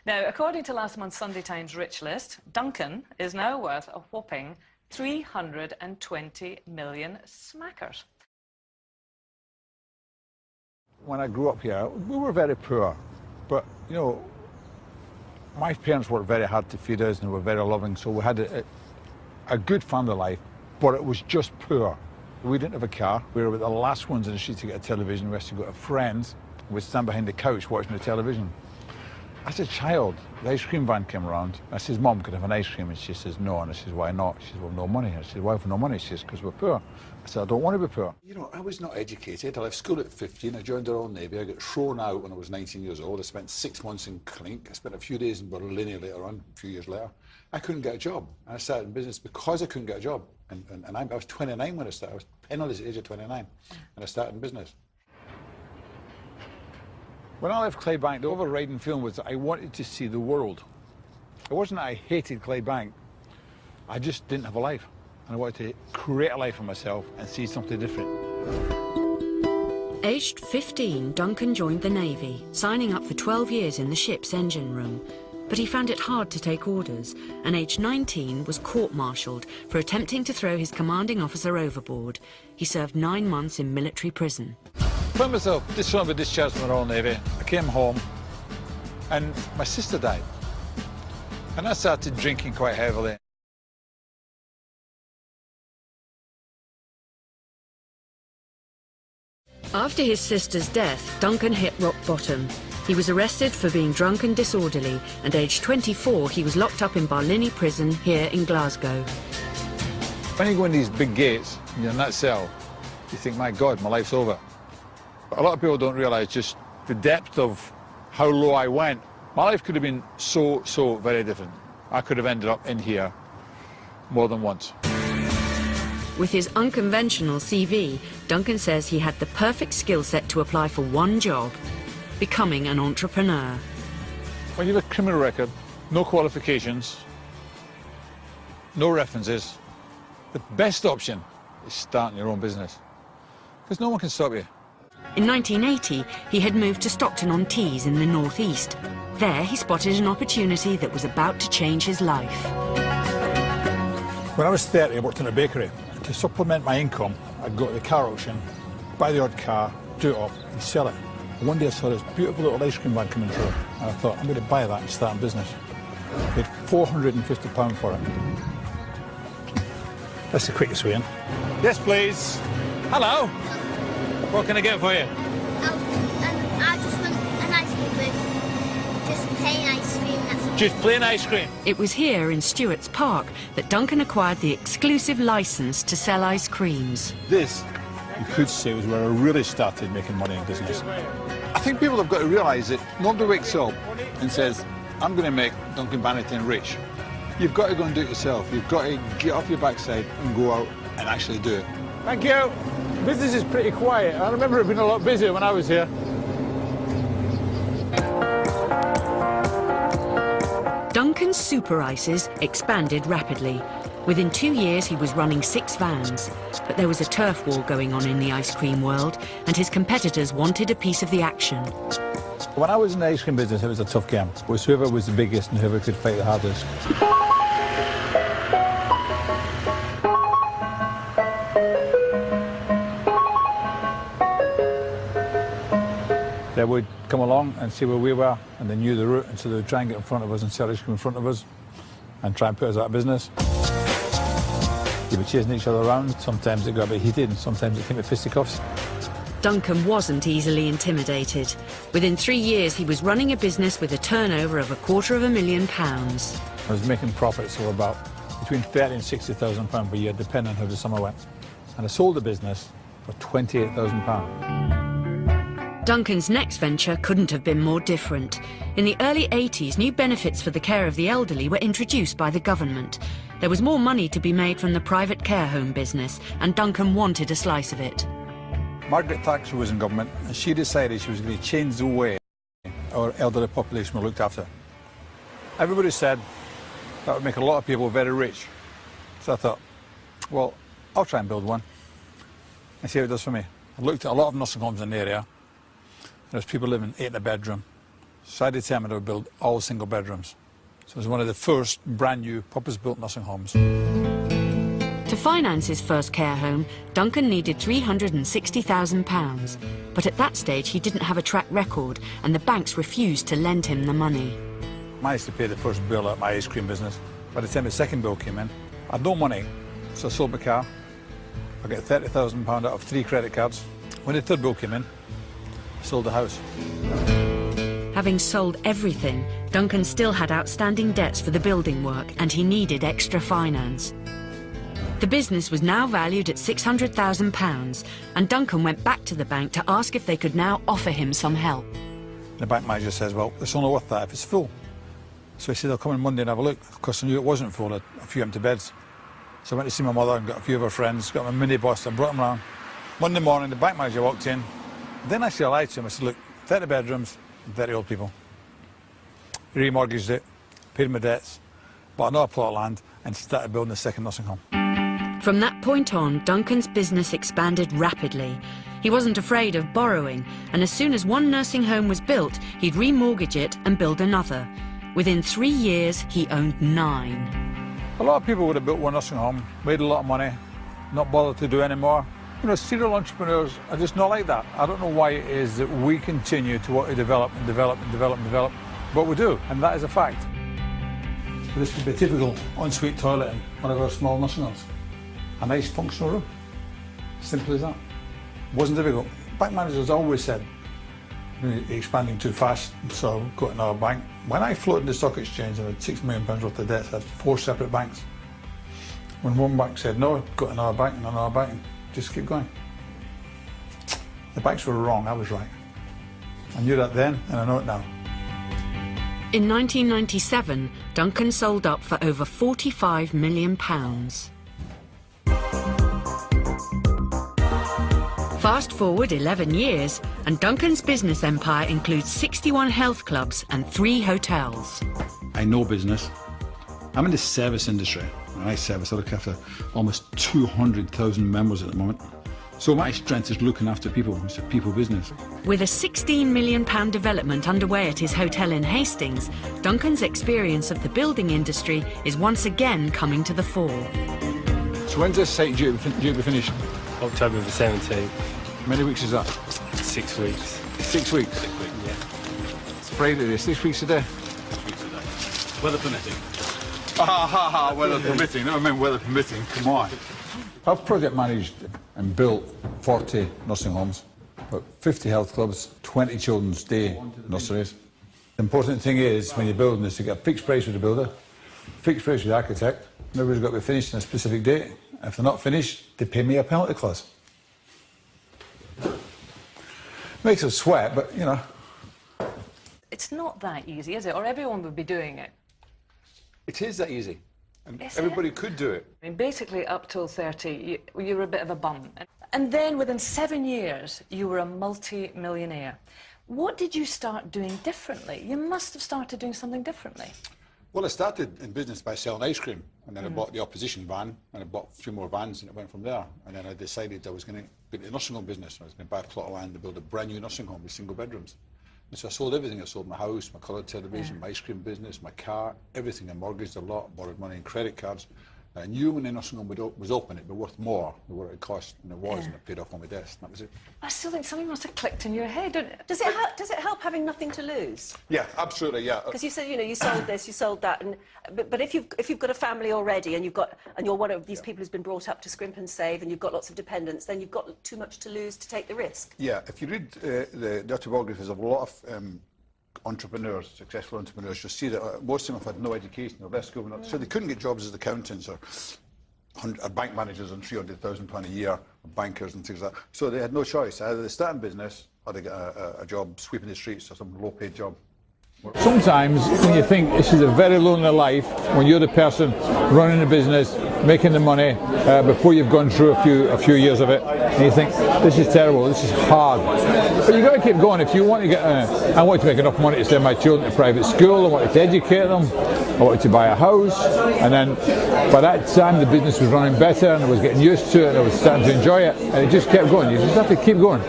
Now, according to last month's Sunday Times Rich List, Duncan is now worth a whopping 320 million smackers. When I grew up here, we were very poor, but, you know, my parents worked very hard to feed us and were very loving, so we had a good family life, but it was just poor. We didn't have a car. We were the last ones in the street to get a television. We used to go to friends. We'd stand behind the couch watching the television. As a child, the ice cream van came around. I says, Mum, can I have an ice cream? And she says, no. And I says, why not? She says, well, no money. I said, why have no money? She says, because we're poor. I said, I don't want to be poor. You know, I was not educated. I left school at 15. I joined the Royal Navy. I got thrown out when I was 19 years old. I spent 6 months in Klink. I spent a few days in Berlin later on, a few years later. I couldn't get a job. And I started in business because I couldn't get a job. And I was 29 when I started. I was penniless at the age of 29. And I started in business. When I left Clydebank, the overriding feeling was that I wanted to see the world. It wasn't that I hated Clydebank. I just didn't have a life. And I wanted to create a life for myself and see something different. Aged 15, Duncan joined the Navy, signing up for 12 years in the ship's engine room. But he found it hard to take orders, and aged 19 was court-martialed for attempting to throw his commanding officer overboard. He served 9 months in military prison. I found myself dishonorably discharged from the Royal Navy. I came home and my sister died. And I started drinking quite heavily. After his sister's death, Duncan hit rock bottom. He was arrested for being drunk and disorderly, and aged 24, he was locked up in Barlinnie prison here in Glasgow. When you go in these big gates, you're in that cell, you think, my God, my life's over. A lot of people don't realise just the depth of how low I went. My life could have been so very different. I could have ended up in here more than once. With his unconventional CV, Duncan says he had the perfect skill set to apply for one job: becoming an entrepreneur. When you have a criminal record, no qualifications, no references, the best option is starting your own business, because no one can stop you. In 1980, he had moved to Stockton-on-Tees in the northeast. There, he spotted an opportunity that was about to change his life. When I was 30, I worked in a bakery. To supplement my income, I'd go to the car auction, buy the odd car, do it up and sell it. And one day I saw this beautiful little ice cream van coming through, and I thought, I'm going to buy that and start a business. I paid £450 for it. That's the quickest way in. Yes, please. Hello. What can I get for you? I just want an ice cream with just plain ice cream. That's just plain ice cream. It was here in Stewart's Park that Duncan acquired the exclusive licence to sell ice creams. This, you could say, was where I really started making money in business. I think people have got to realise that nobody wakes up and says, I'm going to make Duncan Bannatyne rich. You've got to go and do it yourself. You've got to get off your backside and go out and actually do it. Thank you. Business is pretty quiet. I remember it being a lot busier when I was here. Duncan's super ices expanded rapidly. Within 2 years, he was running 6 vans. But there was a turf war going on in the ice cream world, and his competitors wanted a piece of the action. When I was in the ice cream business, it was a tough game. It was whoever was the biggest and whoever could fight the hardest. They would come along and see where we were, and they knew the route, and so they would try and get in front of us and sell ice cream in front of us and try and put us out of business. They were chasing each other around. Sometimes it got a bit heated, and sometimes it came to fisticuffs. Duncan wasn't easily intimidated. Within 3 years, he was running a business with a turnover of £250,000. I was making profits of about between £30,000 and £60,000 per year, depending on how the summer went. And I sold the business for £28,000. Duncan's next venture couldn't have been more different. In the early 80s, new benefits for the care of the elderly were introduced by the government. There was more money to be made from the private care home business, and Duncan wanted a slice of it. Margaret Thatcher was in government, and she decided she was going to change the way our elderly population were looked after. Everybody said that would make a lot of people very rich. So I thought, well, I'll try and build one and see how it does for me. I looked at a lot of nursing homes in the area. There was people living 8 in a bedroom, So I determined I would build all single bedrooms. So it was one of the first brand new purpose-built nursing homes. To finance his first care home, Duncan needed £360,000. But at that stage, he didn't have a track record, and the banks refused to lend him the money. I managed to pay the first bill at my ice cream business. By the time the second bill came in, I had no money, so I sold my car. I got £30,000 out of 3 credit cards. When the third bill came in, I sold the house. Having sold everything, Duncan still had outstanding debts for the building work, and he needed extra finance. The business was now valued at £600,000, and Duncan went back to the bank to ask if they could now offer him some help. The bank manager says, well, it's only worth that if it's full. So he said, I'll come in Monday and have a look. Of course, I knew it wasn't full, a few empty beds. So I went to see my mother and got a few of her friends, got my minibus and brought them round. Monday morning, the bank manager walked in. Then actually I lied to him. I said, look, 30 bedrooms, 30 old people. He remortgaged it, paid my debts, bought another plot of land and started building a second nursing home. From that point on, Duncan's business expanded rapidly. He wasn't afraid of borrowing, and as soon as one nursing home was built, he'd remortgage it and build another. Within 3 years, he owned 9. A lot of people would have built one nursing home, made a lot of money, not bothered to do any more. You know, serial entrepreneurs are just not like that. I don't know why it is that we continue to want to develop and develop and develop and develop, but we do, and that is a fact. So this would be a typical ensuite toilet in one of our small nursing homes. A nice functional room. Simple as that. Wasn't difficult. Bank managers always said, you're expanding too fast, so go to another bank. When I floated in the stock exchange and had £6 million worth of debts, I had 4 separate banks. When one bank said no, go to another bank and another bank, and just keep going. The banks were wrong, I was right. I knew that then, and I know it now. In 1997, Duncan sold up for over £45 million. Fast forward 11 years, and Duncan's business empire includes 61 health clubs and 3 hotels. I know business. I'm in the service industry. I service, I look after almost 200,000 members at the moment. So my strength is looking after people. It's a people business. With a £16 million development underway at his hotel in Hastings, Duncan's experience of the building industry is once again coming to the fore. So when's this site due to be finished? October the 17th. How many weeks is that? 6 weeks. 6 weeks? 6 weeks, yeah. It's Friday today, 6 weeks a day? 6 weeks a day. Weather permitting. Weather permitting, never mind weather permitting, come on. I've project managed and built 40 nursing homes, about 50 health clubs, 20 children's day nurseries. The important thing is, when you're building this, you get a fixed price with the builder, fixed price with the architect, and everybody's got to be finished on a specific date. If they're not finished, they pay me a penalty clause. Makes us sweat, but, you know. It's not that easy, is it? Or everyone would be doing it. It is that easy. And Is everybody could do it. I mean, basically, up till 30, you were a bit of a bum. And then within 7 years, you were a multi-millionaire. What did you start doing differently? You must have started doing something differently. Well, I started in business by selling ice cream, and then I bought the opposition van, and I bought a few more vans, and it went from there. And then I decided I was going to get the nursing home business. I was going to buy a plot of land to build a brand new nursing home with single bedrooms. And so I sold everything. I sold my house, my colour television, my ice cream business, my car, everything. I mortgaged a lot, borrowed money in credit cards. I knew when the nursing home was open, it'd be worth more than what it cost, and it was, and it paid off all my debts, and that was it. I still think something must have clicked in your head. Does it help having nothing to lose? Yeah, absolutely, yeah. Because you said, you know, you sold this, you sold that, and but if you've got a family already, and you're one of these people who's been brought up to scrimp and save, and you've got lots of dependents, then you've got too much to lose to take the risk. Yeah, if you read the autobiographies of a lot of entrepreneurs, successful entrepreneurs, you'll see that most of them have had no education or less school, so they couldn't get jobs as accountants or bank managers on £300,000 a year, or bankers and things like that. So they had no choice. Either they start in business or they get a job sweeping the streets or some low-paid job. Sometimes when you think this is a very lonely life, when you're the person running the business, making the money, before you've gone through a few years of it, and you think, this is terrible, this is hard. But you've got to keep going. If you want to get, I want to make enough money to send my children to private school, I wanted to educate them, I wanted to buy a house, and then by that time the business was running better and I was getting used to it and I was starting to enjoy it, and it just kept going. You just have to keep going.